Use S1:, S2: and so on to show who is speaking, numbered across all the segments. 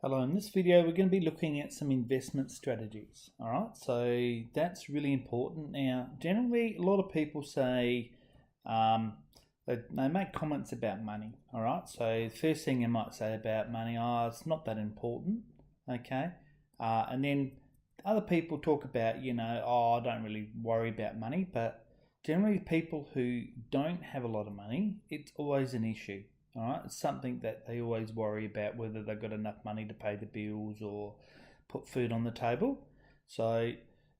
S1: Hello, in this video we're going to be looking at some investment strategies. Alright, so that's really important. Now, generally a lot of people say they make comments about money. Alright, so the first thing you might say about money, it's not that important, okay? And then other people talk about, I don't really worry about money, but generally people who don't have a lot of money, it's always an issue. All right, it's something that they always worry about, whether they've got enough money to pay the bills or put food on the table. So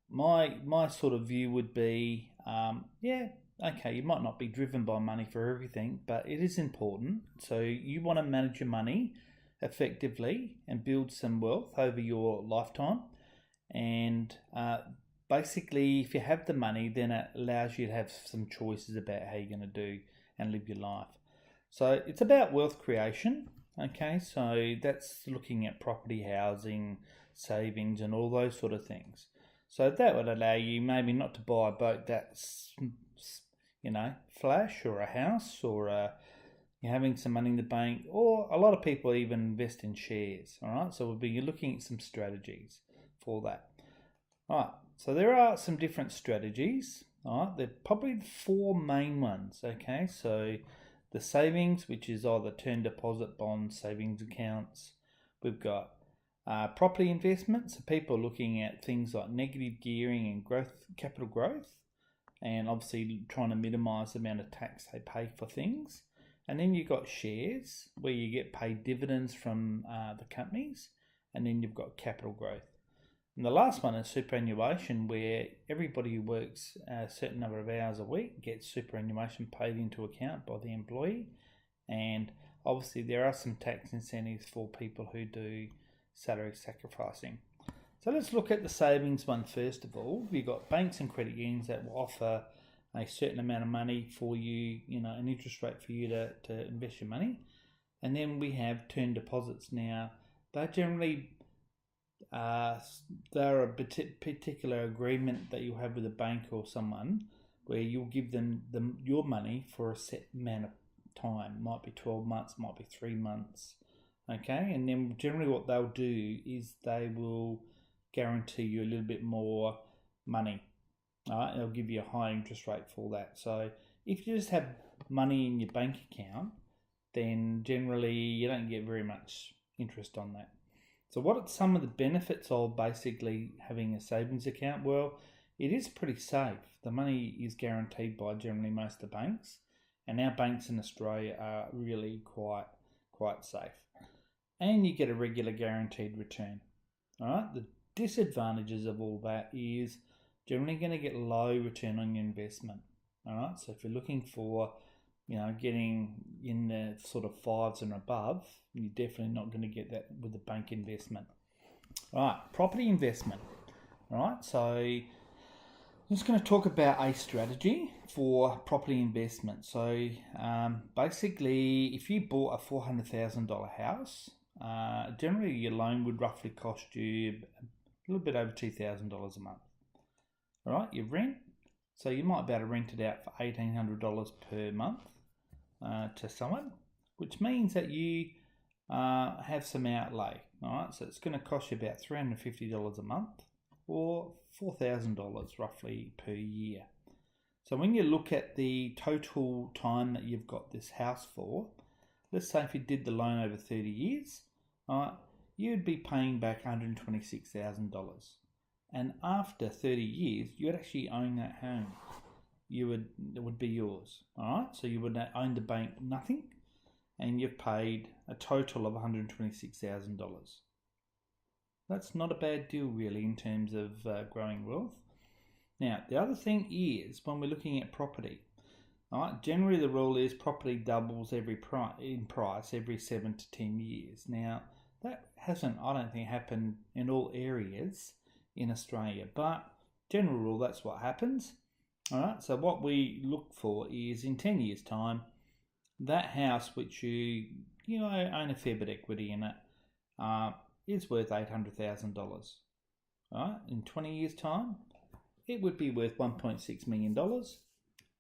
S1: my sort of view would be, okay, you might not be driven by money for everything, but it is important. So you want to manage your money effectively and build some wealth over your lifetime. And basically, if you have the money, then it allows you to have some choices about how you're going to do and live your life. So it's about wealth creation, okay? So that's looking at property, housing, savings and all those sort of things. So that would allow you maybe not to buy a boat that's, flash, or a house, or you're having some money in the bank, or a lot of people even invest in shares, all right? So we'll be looking at some strategies for that. All right, so there are some different strategies, all right? They're probably the four main ones, okay? So the savings, which is either term deposit, bonds, savings accounts. We've got property investments. So people are looking at things like negative gearing and capital growth, and obviously trying to minimise the amount of tax they pay for things. And then you've got shares, where you get paid dividends from the companies, and then you've got capital growth. And the last one is superannuation, where everybody who works a certain number of hours a week gets superannuation paid into account by the employee. And obviously there are some tax incentives for people who do salary sacrificing. So let's look at the savings one first of all. You've got banks and credit unions that will offer a certain amount of money for you, an interest rate for you to invest your money. And then we have term deposits. Now, they're generally they're a particular agreement that you have with a bank or someone, where you'll give them your money for a set amount of time. Might be 12 months, might be 3 months, okay? And then generally what they'll do is they will guarantee you a little bit more money. All right, they'll give you a high interest rate for that. So if you just have money in your bank account, then generally you don't get very much interest on that. So what are some of the benefits of basically having a savings account? Well, it is pretty safe. The money is guaranteed by generally most of the banks, and our banks in Australia are really quite safe. And you get a regular guaranteed return. All right. The disadvantages of all that is generally going to get low return on your investment. All right. So if you're looking for getting in the sort of fives and above, you're definitely not going to get that with the bank investment. All right, property investment. All right, so I'm just going to talk about a strategy for property investment. So basically, if you bought a $400,000 house, generally your loan would roughly cost you a little bit over $2,000 a month. All right, you rent. So you might be able to rent it out for $1,800 per month to someone, which means that you have some outlay. All right, so it's going to cost you about $350 a month, or $4,000 roughly per year. So when you look at the total time that you've got this house for, let's say if you did the loan over 30 years, all right, you'd be paying back $126,000. And after 30 years, you would actually own that home. It would be yours. All right, so you would own the bank nothing, and you've paid a total of $126,000. That's not a bad deal, really, in terms of growing wealth. Now, the other thing is when we're looking at property. All right, generally the rule is property doubles in price every 7 to 10 years. Now, that hasn't, I don't think, happened in all areas in Australia, but general rule, that's what happens. All right, so what we look for is in 10 years time, that house which you own a fair bit of equity in it is worth $800,000. All right, in 20 years time, it would be worth $1.6 million,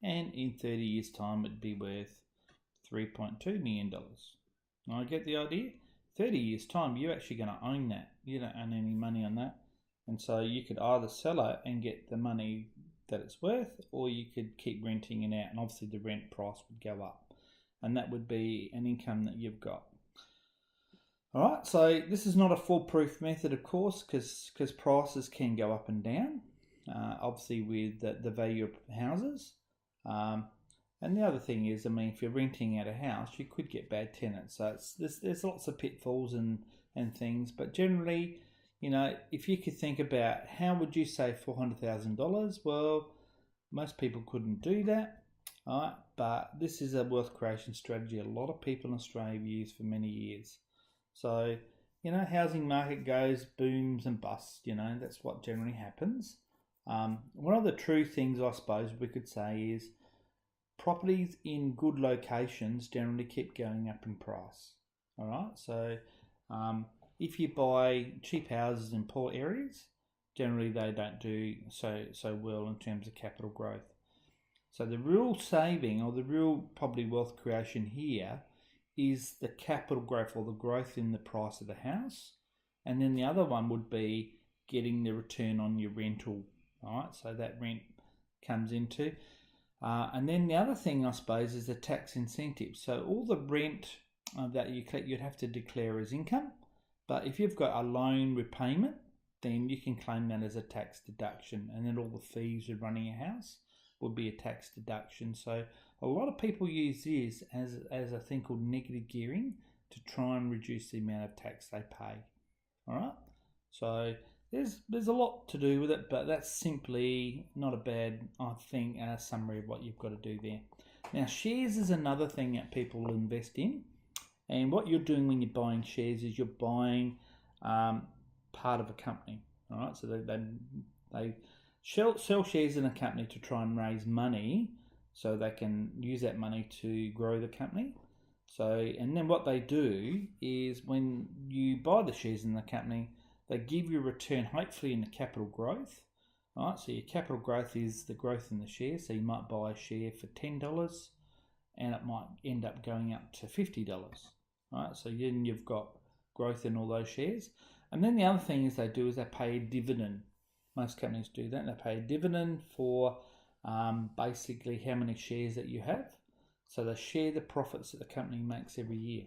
S1: and in 30 years time, it'd be worth $3.2 million. I get the idea. 30 years' time, you're actually going to own that. You don't own any money on that. And so you could either sell it and get the money that it's worth, or you could keep renting it out, and obviously the rent price would go up. And that would be an income that you've got. All right, so this is not a foolproof method, of course, because prices can go up and down, obviously with the value of houses. And the other thing is, I mean, if you're renting out a house, you could get bad tenants. So there's lots of pitfalls and things. But generally, you know, if you could think about how would you save $400,000, well, most people couldn't do that. All right, but this is a wealth creation strategy a lot of people in Australia have used for many years. So, you know, housing market goes booms and busts, you know, that's what generally happens. One of the true things I suppose we could say is properties in good locations generally keep going up in price. All right, so if you buy cheap houses in poor areas, generally they don't do so well in terms of capital growth. So the real saving, or the real probably wealth creation here, is the capital growth, or the growth in the price of the house. And then the other one would be getting the return on your rental. All right, so that rent comes into. And then the other thing, I suppose, is the tax incentive. So all the rent that you collect, you'd have to declare as income. But if you've got a loan repayment, then you can claim that as a tax deduction. And then all the fees of running a house would be a tax deduction. So a lot of people use this as a thing called negative gearing to try and reduce the amount of tax they pay. All right, so there's a lot to do with it, but that's simply not a bad, I think, summary of what you've got to do there. Now, shares is another thing that people invest in, and what you're doing when you're buying shares is you're buying part of a company. All right, so they sell shares in a company to try and raise money so they can use that money to grow the company. So, and then what they do is when you buy the shares in the company, they give you a return, hopefully in the capital growth. All right, so your capital growth is the growth in the share. So you might buy a share for $10 and it might end up going up to $50. All right, so then you've got growth in all those shares. And then the other thing is they do is they pay a dividend. Most companies do that. They pay a dividend for basically how many shares that you have. So they share the profits that the company makes every year.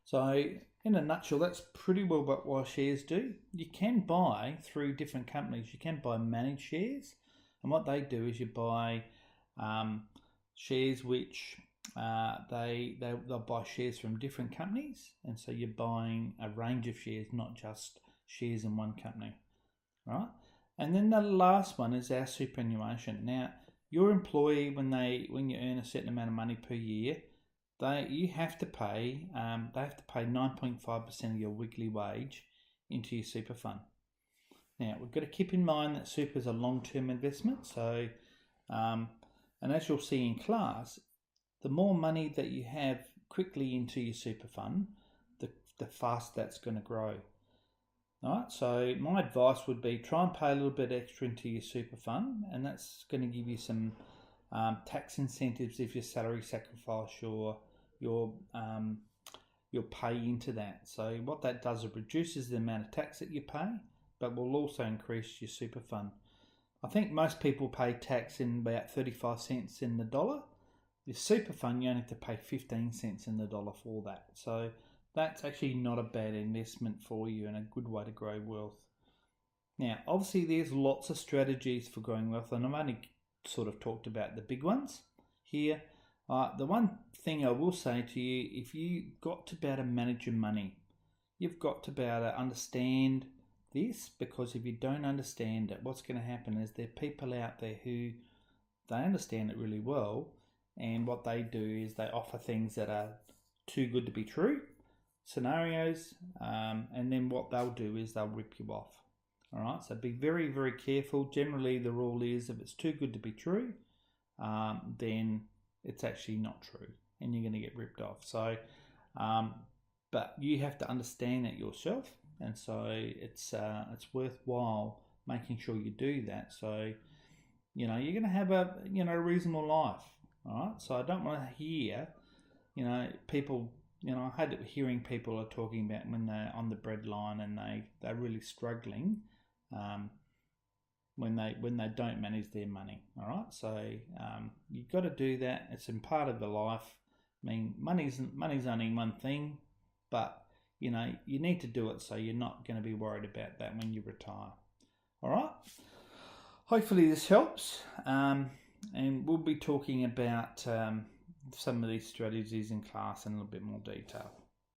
S1: So in a nutshell, that's pretty well what shares do. You can buy through different companies. You can buy managed shares. And what they do is you buy shares which they'll buy shares from different companies. And so you're buying a range of shares, not just shares in one company. Right, and then the last one is our superannuation. Now, your employee, when you earn a certain amount of money per year, they have to pay 9.5% of your weekly wage into your super fund. Now, we've got to keep in mind that super is a long-term investment. So, and as you'll see in class, the more money that you have quickly into your super fund, the faster that's going to grow. All right, so my advice would be try and pay a little bit extra into your super fund, and that's going to give you some tax incentives if your salary sacrifice your pay into that. So what that does, it reduces the amount of tax that you pay, but will also increase your super fund. I think most people pay tax in about 35 cents in the dollar. Your super fund, you only have to pay 15 cents in the dollar for that. So that's actually not a bad investment for you and a good way to grow wealth. Now, obviously, there's lots of strategies for growing wealth, and I've only sort of talked about the big ones here. The one thing I will say to you, if you got to be able to manage your money, you've got to be able to understand this, because if you don't understand it, what's going to happen is there are people out there who they understand it really well, and what they do is they offer things that are too good to be true, scenarios, and then what they'll do is they'll rip you off. All right, so be very, very careful. Generally, the rule is if it's too good to be true, then it's actually not true, and you're going to get ripped off. So, but you have to understand that yourself, and so it's worthwhile making sure you do that. So, you know, you're going to have a reasonable life. All right, so I don't want to hear, people I hate hearing people are talking about when they're on the breadline and they're really struggling when they don't manage their money. All right, so you've got to do that. It's in part of the life. I mean, money's only one thing, but you need to do it so you're not going to be worried about that when you retire. All right. Hopefully this helps, and we'll be talking about some of these strategies in class in a little bit more detail.